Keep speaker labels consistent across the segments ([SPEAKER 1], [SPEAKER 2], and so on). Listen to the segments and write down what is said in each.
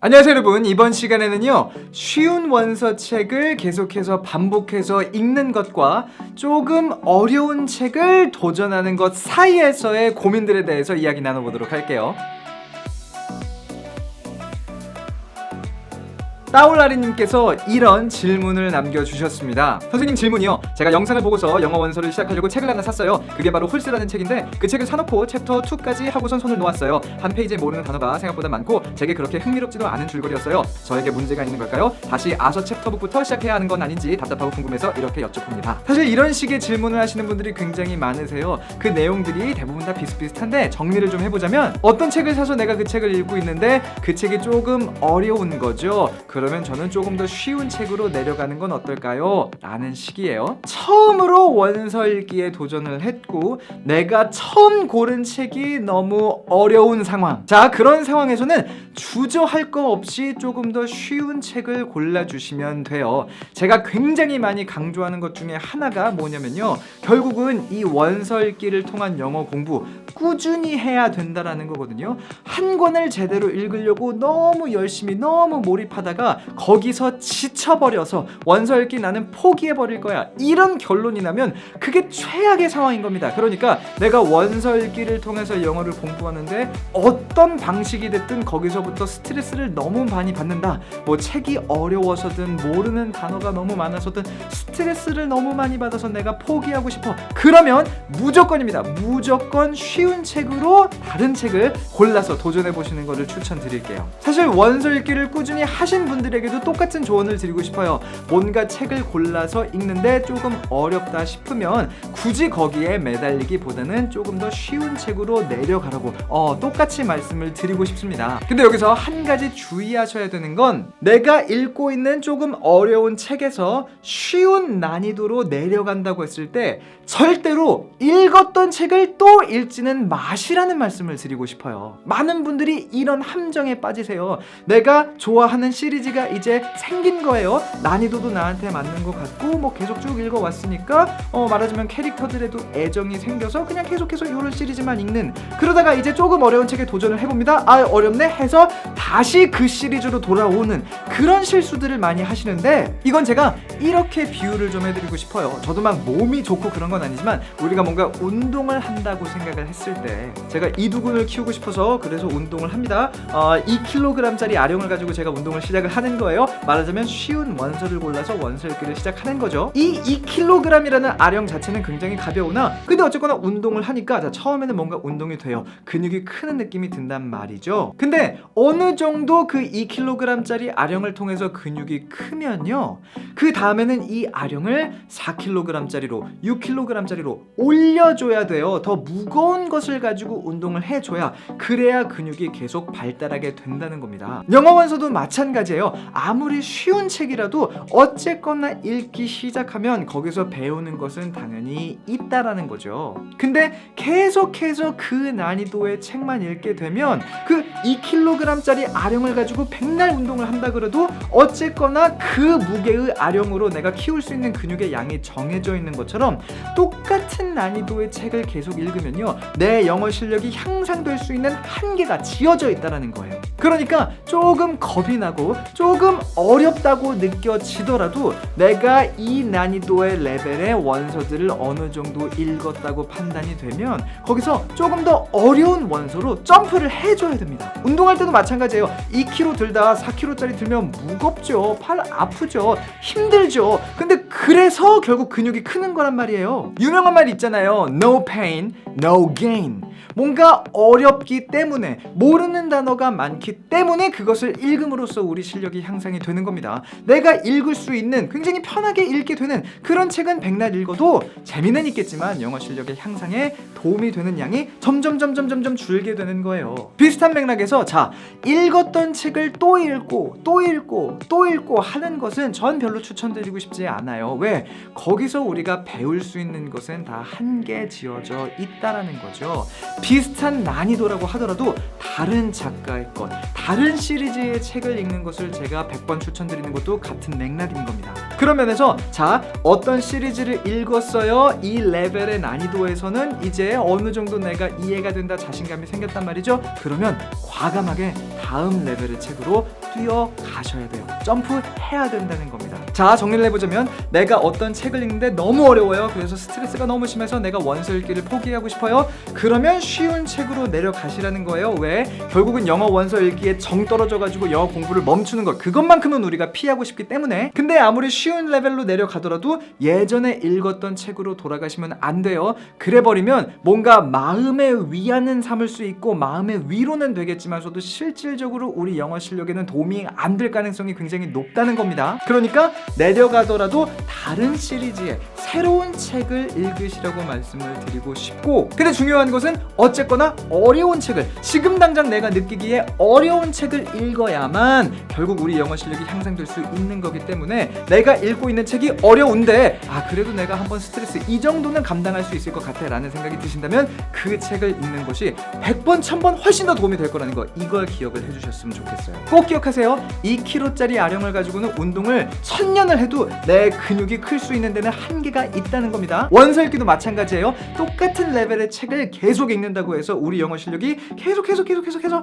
[SPEAKER 1] 안녕하세요 여러분. 이번 시간에는요 쉬운 원서책을 계속해서 반복해서 읽는 것과 조금 어려운 책을 도전하는 것 사이에서의 고민들에 대해서 이야기 나눠보도록 할게요. 따올라리님께서 이런 질문을 남겨주셨습니다. 선생님 질문이요. 제가 영상을 보고서 영어 원서를 시작하려고 책을 하나 샀어요. 그게 바로 홀스라는 책인데 그 책을 사놓고 챕터 2까지 하고선 손을 놓았어요. 한 페이지에 모르는 단어가 생각보다 많고 제게 그렇게 흥미롭지도 않은 줄거리였어요. 저에게 문제가 있는 걸까요? 다시 아서 챕터북부터 시작해야 하는 건 아닌지 답답하고 궁금해서 이렇게 여쭤봅니다. 사실 이런 식의 질문을 하시는 분들이 굉장히 많으세요. 그 내용들이 대부분 다 비슷비슷한데 정리를 좀 해보자면 어떤 책을 사서 내가 그 책을 읽고 있는데 그 책이 조금 어려운 거죠. 그러면 저는 조금 더 쉬운 책으로 내려가는 건 어떨까요? 라는 식이에요. 처음으로 원서 읽기에 도전을 했고 내가 처음 고른 책이 너무 어려운 상황. 자, 그런 상황에서는 주저할 거 없이 조금 더 쉬운 책을 골라주시면 돼요. 제가 굉장히 많이 강조하는 것 중에 하나가 뭐냐면요, 결국은 이 원서 읽기를 통한 영어 공부 꾸준히 해야 된다라는 거거든요. 한 권을 제대로 읽으려고 너무 열심히 너무 몰입하다가 거기서 지쳐버려서 원서 읽기 나는 포기해버릴 거야, 이런 결론이 나면 그게 최악의 상황인 겁니다. 그러니까 내가 원서 읽기를 통해서 영어를 공부하는데 어떤 방식이 됐든 거기서부터 스트레스를 너무 많이 받는다, 뭐 책이 어려워서든 모르는 단어가 너무 많아서든 스트레스를 너무 많이 받아서 내가 포기하고 싶어, 그러면 무조건입니다. 무조건 쉬운 책으로 다른 책을 골라서 도전해보시는 것을 추천드릴게요. 사실 원서 읽기를 꾸준히 하신 분들에게도 똑같은 조언을 드리고 싶어요. 뭔가 책을 골라서 읽는데 조금 어렵다 싶으면 굳이 거기에 매달리기보다는 조금 더 쉬운 책으로 내려가라고 똑같이 말씀을 드리고 싶습니다. 근데 여기서 한 가지 주의하셔야 되는 건 내가 읽고 있는 조금 어려운 책에서 쉬운 난이도로 내려간다고 했을 때 절대로 읽었던 책을 또 읽지는 마시라는 말씀을 드리고 싶어요. 많은 분들이 이런 함정에 빠지세요. 내가 좋아하는 시리즈가 이제 생긴 거예요. 난이도도 나한테 맞는 것 같고 뭐 계속 쭉 읽어왔으니까 말하자면 캐릭터들에도 애정이 생겨서 그냥 계속해서 이런 시리즈만 읽는, 그러다가 이제 조금 어려운 책에 도전을 해봅니다. 아, 어렵네 해서 다시 그 시리즈로 돌아오는 그런 실수들을 많이 하시는데, 이건 제가 이렇게 비유를 좀 해드리고 싶어요. 저도 막 몸이 좋고 그런 건 아니지만 우리가 뭔가 운동을 한다고 생각을 했을 때, 제가 이두근을 키우고 싶어서 그래서 운동을 합니다. 2kg짜리 아령을 가지고 제가 운동을 시작을 하는 거예요. 말하자면 쉬운 원서를 골라서 원서 읽기를 시작하는 거죠. 이 2kg이라는 아령 자체는 굉장히 가벼우나 근데 어쨌거나 운동을 하니까 자, 처음에는 뭔가 운동이 돼요. 근육이 크는 느낌이 든단 말이죠. 근데 어느 정도 그 2kg짜리 아령을 통해서 근육이 크면요, 그 다음에는 이 아령을 4kg짜리로 6kg짜리로 올려줘야 돼요. 더 무거운 것을 가지고 운동을 해줘야, 그래야 근육이 계속 발달하게 된다는 겁니다. 영어 원서도 마찬가지예요. 아무리 쉬운 책이라도 어쨌거나 읽기 시작하면 거기서 배우는 것은 당연히 있다라는 거죠. 근데 계속해서 그 난이도의 책만 읽게 되면 그 2kg짜리 아령을 가지고 백날 운동을 한다 그래도 어쨌거나 그 무게의 아령으로 내가 키울 수 있는 근육의 양이 정해져 있는 것처럼 똑같은 난이도의 책을 계속 읽으면요, 내 영어 실력이 향상될 수 있는 한계가 지어져 있다는 거예요. 그러니까 조금 겁이 나고 조금 어렵다고 느껴지더라도 내가 이 난이도의 레벨의 원서들을 어느 정도 읽었다고 판단이 되면 거기서 조금 더 어려운 원서로 점프를 해줘야 됩니다. 운동할 때도 마찬가지예요. 2kg 들다 4kg짜리 들면 무겁죠. 팔 아프죠. 힘들죠. 근데 그래서 결국 근육이 크는 거란 말이에요. 유명한 말 있잖아요. No pain, no gain. 뭔가 어렵기 때문에, 모르는 단어가 많기 때문에 그것을 읽음으로써 우리 실력이 향상이 되는 겁니다. 내가 읽을 수 있는, 굉장히 편하게 읽게 되는 그런 책은 백날 읽어도 재미는 있겠지만 영어 실력의 향상에 도움이 되는 양이 점점 줄게 되는 거예요. 비슷한 맥락에서 자, 읽었던 책을 또 읽고 또 읽고 또 읽고 하는 것은 전 별로 추천드리고 싶지 않아요. 왜? 거기서 우리가 배울 수 있는 것은 다 한계 지어져 있다 있다라는 거죠. 비슷한 난이도라고 하더라도 다른 작가의 것, 다른 시리즈의 책을 읽는 것을 제가 100번 추천드리는 것도 같은 맥락인 겁니다. 그런 면에서 자, 어떤 시리즈를 읽었어요. 이 레벨의 난이도에서는 이제 어느 정도 내가 이해가 된다, 자신감이 생겼단 말이죠. 그러면 과감하게 다음 레벨의 책으로 뛰어가셔야 돼요. 점프해야 된다는 겁니다. 자, 정리를 해보자면 내가 어떤 책을 읽는데 너무 어려워요. 그래서 스트레스가 너무 심해서 내가 원서 읽기를 포기하고 싶어요. 그러면 쉬운 책으로 내려가시라는 거예요. 왜? 결국은 영어 원서 읽기에 정 떨어져가지고 영어 공부를 멈추는 것, 그것만큼은 우리가 피하고 싶기 때문에. 근데 아무리 쉬운 레벨로 내려가더라도 예전에 읽었던 책으로 돌아가시면 안 돼요. 그래버리면 뭔가 마음의 위안은 삼을 수 있고 마음의 위로는 되겠지만서도 실질적으로 우리 영어 실력에는 도움이 안 될 가능성이 굉장히 높다는 겁니다. 그러니까 내려가더라도 다른 시리즈의 새로운 책을 읽으시라고 말씀을 드리고 싶고, 근데 중요한 것은 어쨌거나 어려운 책을, 지금 당장 내가 느끼기에 어려운 책을 읽어야만 결국 우리 영어 실력이 향상될 수 있는 거기 때문에 내가 읽고 있는 책이 어려운데 그래도 내가 한번 스트레스 이 정도는 감당할 수 있을 것 같아 라는 생각이 드신다면 그 책을 읽는 것이 100번 1000번 훨씬 더 도움이 될 거라는 거, 이걸 기억을 해주셨으면 좋겠어요. 꼭 기억하세요. 2kg짜리 아령을 가지고는 운동을 1000년을 해도 내 근육이 클 수 있는 데는 한계가 있다는 겁니다. 원서 읽기도 마찬가지예요. 똑같은 레벨의 책을 계속 읽는다고 해서 우리 영어 실력이 계속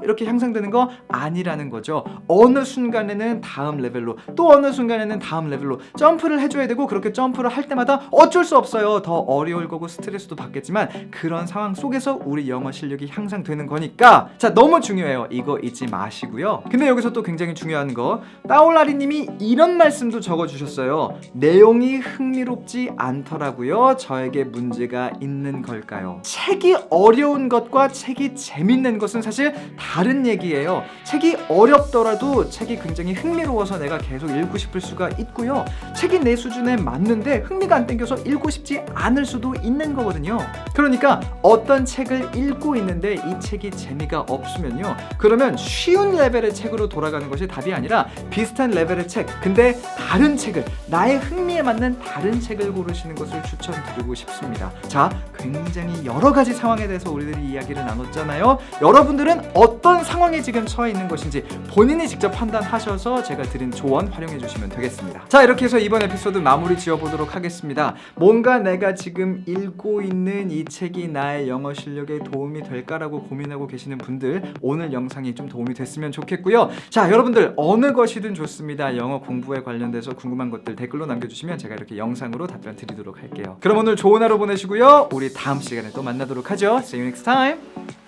[SPEAKER 1] 이렇게 향상되는 거 아니라는 거죠. 어느 순간에는 다음 레벨로, 또 어느 순간에는 다음 레벨로 점프를 해줘야 되고, 그렇게 점프를 할 때마다 어쩔 수 없어요. 더 어려울 거고 스트레스도 받겠지만 그런 상황 속에서 우리 영어 실력이 향상되는 거니까, 자, 너무 중요해요. 이거 잊지 마시고요. 근데 여기서 또 굉장히 중요한 거, 따올라리님이 이런 말씀도 적어주셨어요. 내용이 흥미롭지 않더라고요. 저에게 문제가 있는 걸까요? 책이 어려운 것과 책이 재밌는 것은 사실 다른 얘기예요. 책이 어렵더라도 책이 굉장히 흥미로워서 내가 계속 읽고 싶을 수가 있고요. 책이 내 수준에 맞는데 흥미가 안 땡겨서 읽고 싶지 않을 수도 있는 거거든요. 그러니까 어떤 책을 읽고 있는데 이 책이 재미가 없으면요, 그러면 쉬운 레벨의 책으로 돌아가는 것이 답이 아니라 비슷한 레벨의 책, 근데 다른 책을, 나의 흥미에 맞는 다른 책을 고르시는 것을 추천드리고 싶습니다. 자, 굉장히 여러 가지 상황에 대해서 우리들이 이야기를 나눴잖아요. 여러분들은 어떤 상황에 지금 처해 있는 것인지 본인이 직접 판단하셔서 제가 드린 조언 활용해 주시면 되겠습니다. 자, 이렇게 해서 이번 에피소드 마무리 지어보도록 하겠습니다. 뭔가 내가 지금 읽고 있는 이 책이 나의 영어 실력에 도움이 될까라고 고민하고 계시는 분들, 오늘 영상이 좀 도움이 됐으면 좋겠고요. 자, 여러분들 어느 것이든 좋습니다. 영어 공부에 관련돼서 궁금한 것들 댓글로 남겨주시면 제가 이렇게 영상으로 답변 드리도록 할게요. 그럼 오늘 좋은 하루 보내시고요. 우리 다음 시간에 또 만나도록 하죠. See you next time.